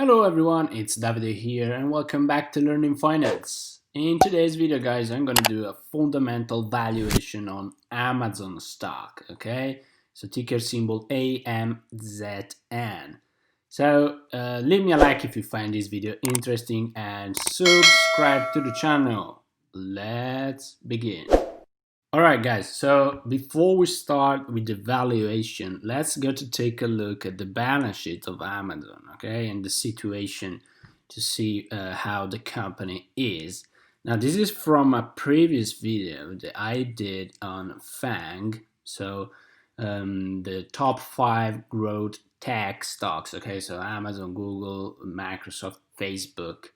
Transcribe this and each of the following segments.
Hello everyone, it's Davide here and welcome back to Learning Finance. In today's video guys, I'm going to do a fundamental valuation on Amazon stock, okay? So ticker symbol AMZN. So leave me a like if you find this video interesting and subscribe to the channel. Let's begin. Alright guys, so before we start with the valuation, let's go to take a look at the balance sheet of Amazon, okay, and the situation to see how the company is. Now this is from a previous video that I did on FANG, so the top 5 growth tech stocks, okay, so Amazon, Google, Microsoft, Facebook,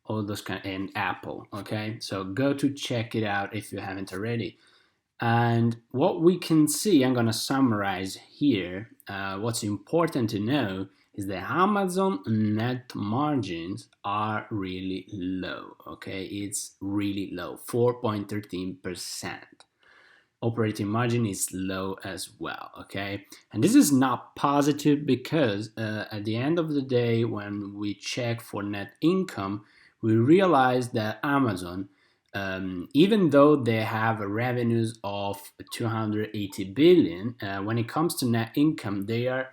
all those kind, and Apple, okay, so go to check it out if you haven't already. And what we can see, I'm going to summarize here. What's important to know is that Amazon net margins are really low. Okay, it's really low, 4.13%. Operating margin is low as well. Okay, and this is not positive because at the end of the day, when we check for net income, we realize that Amazon, even though they have revenues of 280 billion, when it comes to net income, they are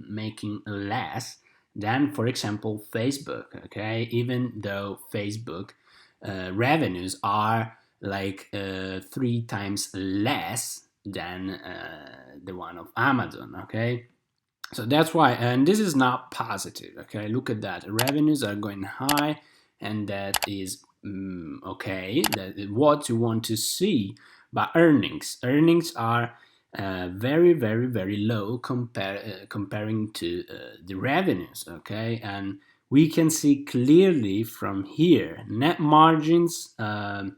making less than, for example, Facebook. Okay, even though Facebook revenues are like 3 times less than the one of Amazon. Okay, so that's why, and this is not positive. Okay, look at that, revenues are going high, and that is okay, that is what you want to see. But earnings are very low comparing to the revenues. Okay, and we can see clearly from here net margins from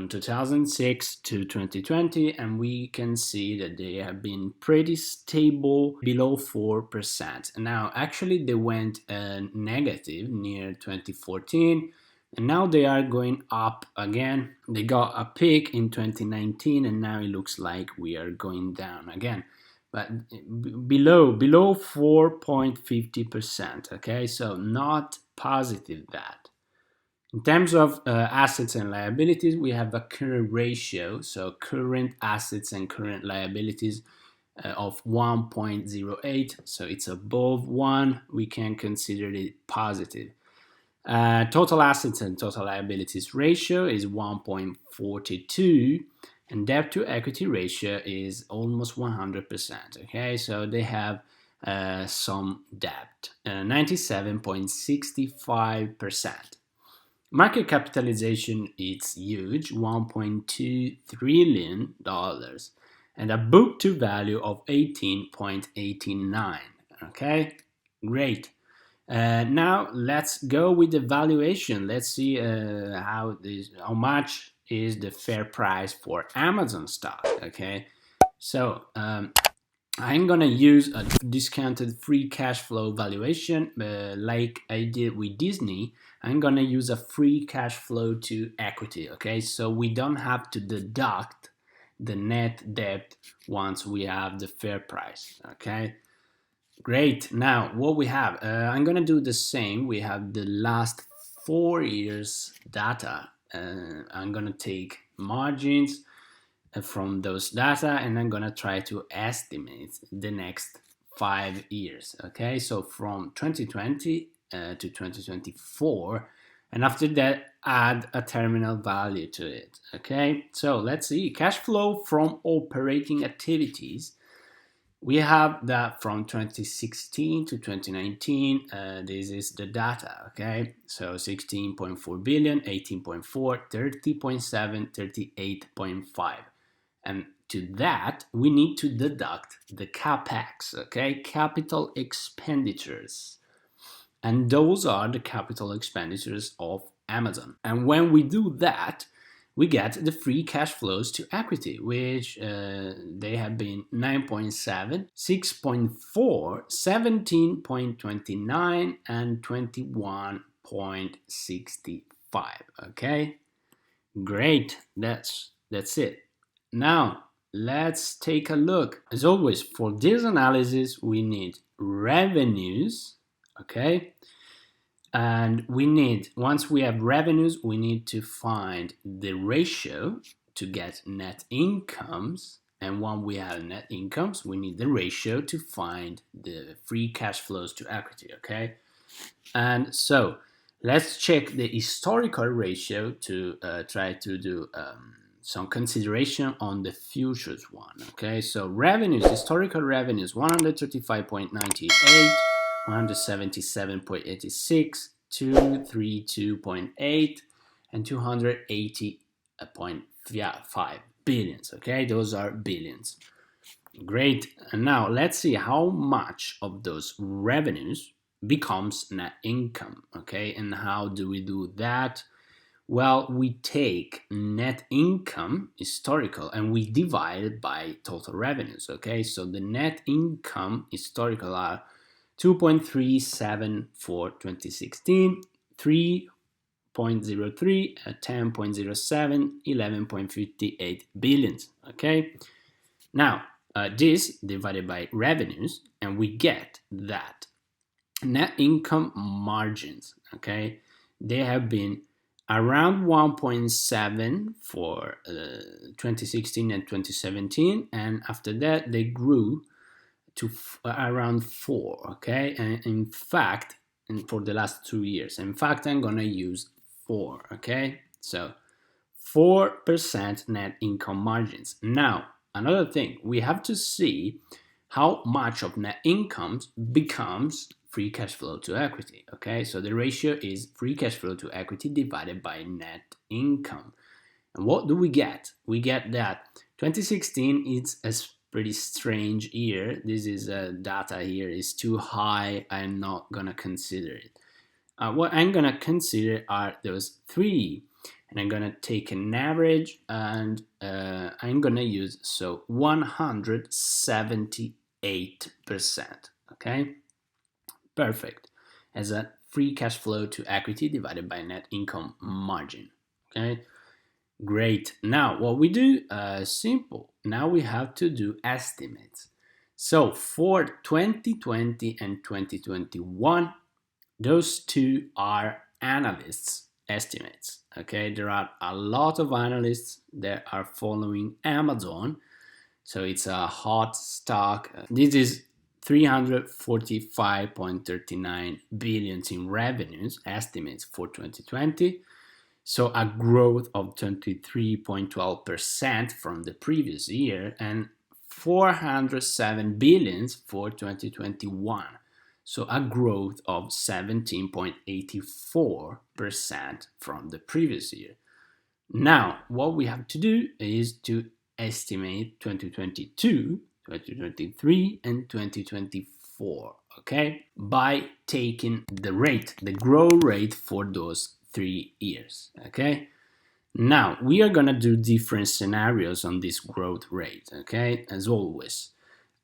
2006 to 2020, and we can see that they have been pretty stable below 4%. Now actually they went negative near 2014, and now they are going up again. They got a peak in 2019, and now it looks like we are going down again, but below 4.50%. okay, so not positive that. In terms of assets and liabilities, we have a current ratio, so current assets and current liabilities of 1.08, so it's above 1, we can consider it positive. Total assets and total liabilities ratio is 1.42, and debt to equity ratio is almost 100%. Okay, so they have some debt, 97.65%. Market capitalization is huge, $1.2 trillion, and a book to value of 18.89. Okay, great. Now let's go with the valuation. Let's see how much is the fair price for Amazon stock. Okay, so I'm gonna use a discounted free cash flow valuation like I did with Disney. I'm gonna use a free cash flow to equity. Okay, so we don't have to deduct the net debt once we have the fair price. Okay, great. Now what we have, I'm gonna do the same. We have the last 4 years data. I'm gonna take margins from those data, and I'm gonna try to estimate the next 5 years. Okay, so from 2020 to 2024, and after that add a terminal value to it. Okay, so let's see, cash flow from operating activities. We have that from 2016 to 2019. This is the data. Okay, so 16.4 billion, 18.4, 30.7, 38.5. And to that, we need to deduct the CapEx, okay, capital expenditures. And those are the capital expenditures of Amazon. And when we do that, we get the free cash flows to equity, which they have been 9.7, 6.4, 17.29, and 21.65. Okay, great. That's it. Now, let's take a look. As always, for this analysis, we need revenues, okay? And we need, once we have revenues, we need to find the ratio to get net incomes. And when we have net incomes, we need the ratio to find the free cash flows to equity, okay? And so let's check the historical ratio to try to do some consideration on the futures one, okay? So revenues, historical revenues, 135.98, 177.86, 232.8, and 280.5 billions, okay? Those are billions. Great. And now let's see how much of those revenues becomes net income, okay? And how do we do that? Well, we take net income historical and we divide it by total revenues, okay? So the net income historical are 2.37 for 2016, 3.03, 10.07, 11.58 billions, okay? Now, this divided by revenues, and we get that net income margins, okay, they have been around 1.7 for 2016 and 2017, and after that they grew to around 4, okay, and in fact, and for the last 2 years, in fact, I'm gonna use 4, okay, so 4% net income margins. Now, another thing, we have to see how much of net income becomes free cash flow to equity, okay? So the ratio is free cash flow to equity divided by net income. And what do we get? We get that 2016 is a pretty strange year. This is data here is too high. I'm not gonna consider it. What I'm gonna consider are those 3, and I'm gonna take an average, and I'm gonna use 178%, okay? Perfect, as a free cash flow to equity divided by net income margin, okay? Great. Now what we do, simple. Now we have to do estimates. So for 2020 and 2021, those two are analysts' estimates, okay? There are a lot of analysts that are following Amazon, so it's a hot stock. This is 345.39 billion in revenues estimates for 2020, so a growth of 23.12% from the previous year, and 407 billions for 2021. So a growth of 17.84% from the previous year. Now, what we have to do is to estimate 2022, 2023, and 2024, okay? By taking the rate, the growth rate for those 3 years, okay? Now, we are gonna do different scenarios on this growth rate, okay? As always.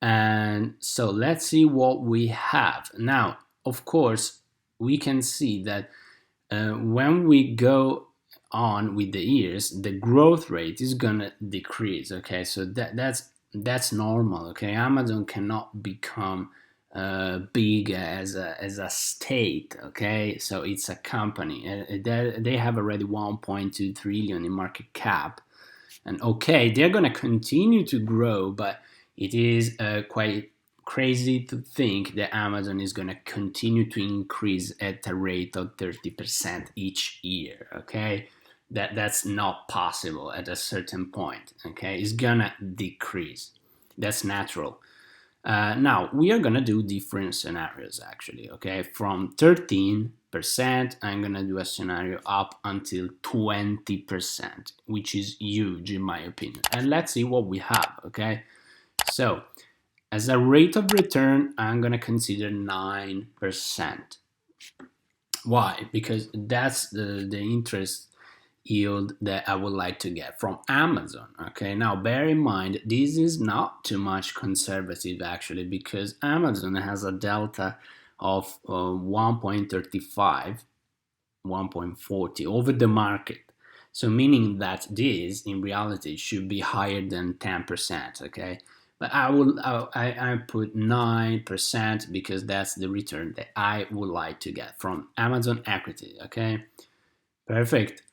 And so let's see what we have. Now, of course, we can see that when we go on with the years, the growth rate is gonna decrease, okay? So that's normal, okay? Amazon cannot become big as a state, okay? So it's a company. They have already 1.2 trillion in market cap, and okay, they're gonna continue to grow, but it is quite crazy to think that Amazon is going to continue to increase at a rate of 30% each year, okay? That's not possible at a certain point, okay? It's going to decrease. That's natural. Now, we are going to do different scenarios, actually, okay? From 13%, I'm going to do a scenario up until 20%, which is huge in my opinion. And let's see what we have, okay? So, as a rate of return, I'm going to consider 9%. Why? Because that's the interest yield that I would like to get from Amazon. Okay, now bear in mind, this is not too much conservative actually, because Amazon has a delta of 1.35, 1.40 over the market. So meaning that this in reality should be higher than 10%, okay? but I put 9% because that's the return that I would like to get from Amazon equity. Okay, perfect.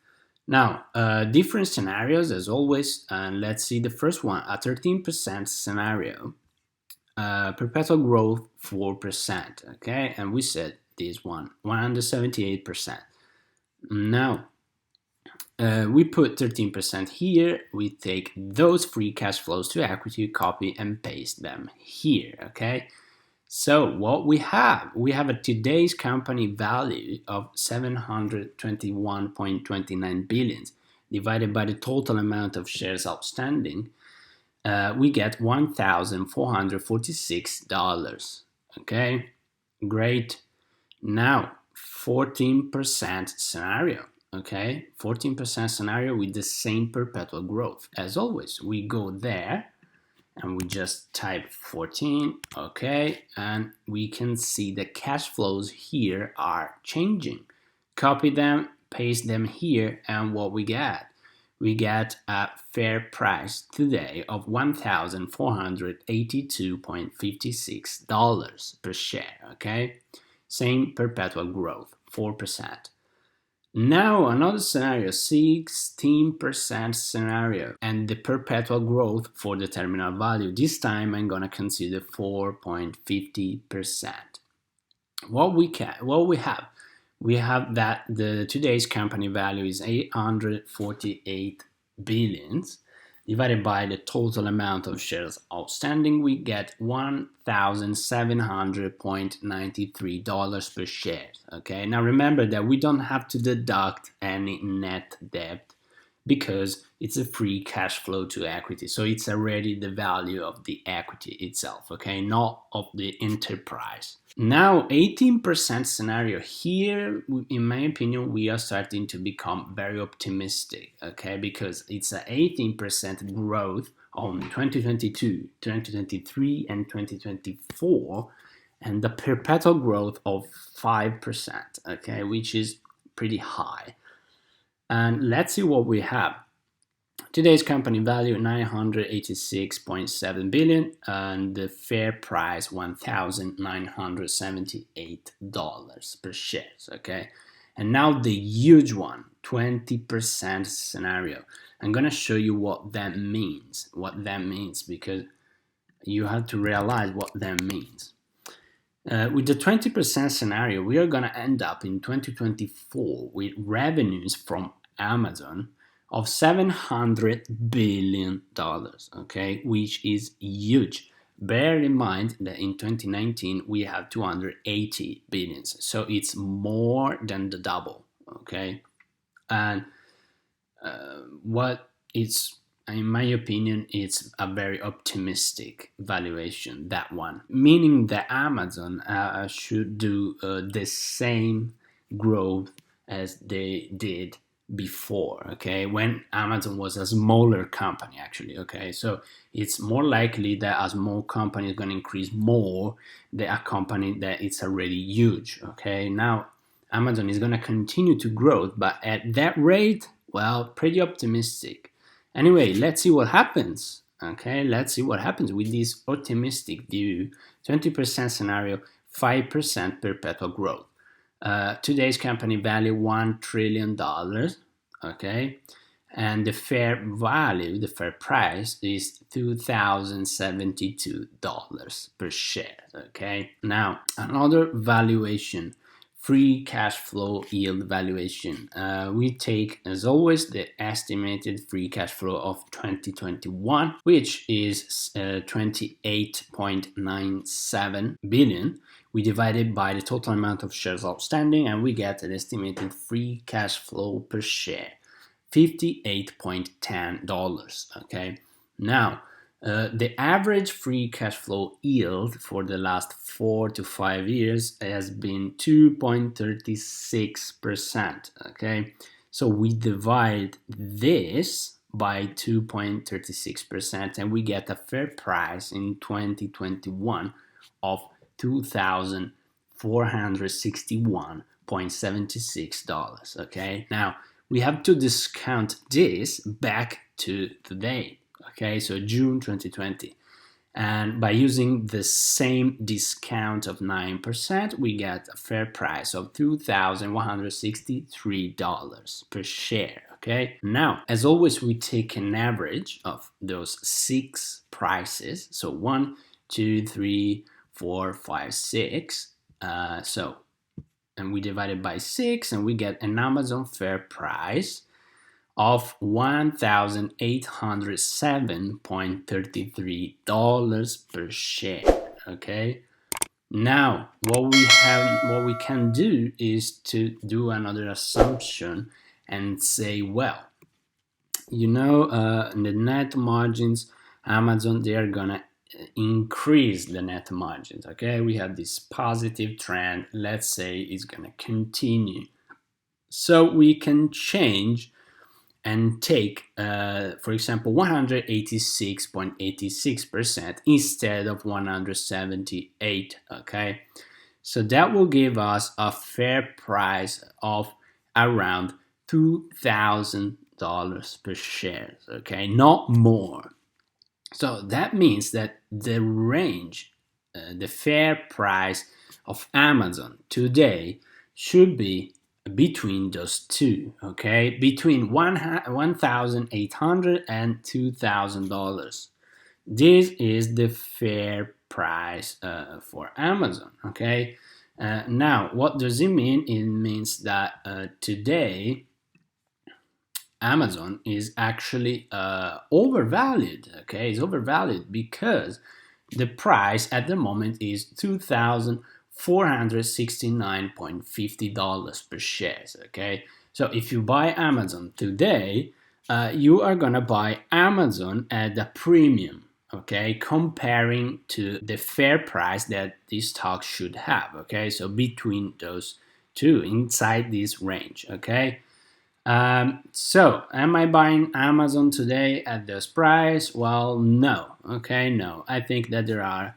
Now, different scenarios as always, and let's see the first one, a 13% scenario, perpetual growth 4%. Okay, and we said this one 178%. Now, we put 13% here. We take those free cash flows to equity, copy and paste them here. Okay, so what we have a today's company value of 721.29 billion divided by the total amount of shares outstanding. We get $1,446. Okay, great. Now, 14% scenario. Okay, 14% scenario with the same perpetual growth. As always, we go there and we just type 14. Okay, and we can see the cash flows here are changing. Copy them, paste them here, and what we get? We get a fair price today of $1,482.56 per share. Okay, same perpetual growth, 4%. Now another scenario, 16% scenario, and the perpetual growth for the terminal value. This time I'm gonna consider 4.50%. What we have? We have that the today's company value is 848 billions divided by the total amount of shares outstanding. We get $1,700.93 per share. Okay, now remember that we don't have to deduct any net debt because it's a free cash flow to equity, so it's already the value of the equity itself, okay, not of the enterprise. Now 18% scenario here, in my opinion, we are starting to become very optimistic, okay, because it's an 18% growth on 2022, 2023 and 2024, and the perpetual growth of 5%, okay, which is pretty high. And let's see what we have. Today's company value 986.7 billion and the fair price $1,978 per share. Okay, and now the huge one, 20% scenario. I'm gonna show you what that means. Because you have to realize what that means. With the 20% scenario, we are gonna end up in 2024 with revenues from Amazon of $700 billion, okay, which is huge. Bear in mind that in 2019 we have 280 billions, so it's more than the double, okay. And what it's, in my opinion, it's a very optimistic valuation, that one, meaning that Amazon should do the same growth as they did before, okay, when Amazon was a smaller company actually, okay. So it's more likely that a small company is going to increase more than a company that it's already huge, okay. Now Amazon is going to continue to grow, but at that rate, well, pretty optimistic. Anyway, let's see what happens, okay. Let's see what happens with this optimistic view. 20% scenario, 5% perpetual growth. Today's company value $1 trillion, okay, and the fair value, the fair price is $2,072 per share, okay. Now another valuation, free cash flow yield valuation. We take, as always, the estimated free cash flow of 2021, which is 28.97 billion. We divide it by the total amount of shares outstanding, and we get an estimated free cash flow per share, $58.10. Okay. Now, the average free cash flow yield for the last 4 to 5 years has been 2.36%. Okay, so we divide this by 2.36% and we get a fair price in 2021 of $2,461.76. Okay, now we have to discount this back to today. Okay, so June 2020, And by using the same discount of 9%, we get a fair price of $2,163 per share. Okay. Now, as always, we take an average of those 6 prices. So 1, 2, 3, 4, 5, 6. And we divide it by 6, and we get an Amazon fair price of $1,807.33 per share. Okay. Now, what we can do is to do another assumption and say, well, the net margins, Amazon, they are gonna increase the net margins. Okay, we have this positive trend. Let's say it's gonna continue. So we can change and take, for example, 186.86% instead of 178. Okay, so that will give us a fair price of around $2,000 per share. Okay, not more. So that means that the range, the fair price of Amazon today should be between those two, okay, between $1,800 and $2,000. This is the fair price for Amazon. Okay. Now, what does it mean? It means that today Amazon is actually overvalued. Okay, it's overvalued because the price at the moment is $2,469.50 per share. Okay, so if you buy Amazon today, you are gonna buy Amazon at a premium. Okay, comparing to the fair price that this stock should have. Okay, so between those two, inside this range. Okay. So am I buying Amazon today at this price? Well, no. Okay, no. I think that there are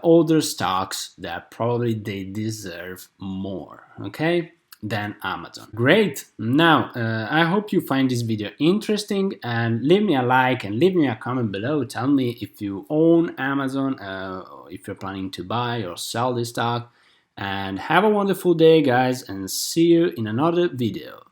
older stocks that probably they deserve more, okay, than Amazon. Great. Now, I hope you find this video interesting, and leave me a like and leave me a comment below. Tell me if you own Amazon, or if you're planning to buy or sell this stock. And have a wonderful day, guys, and see you in another video.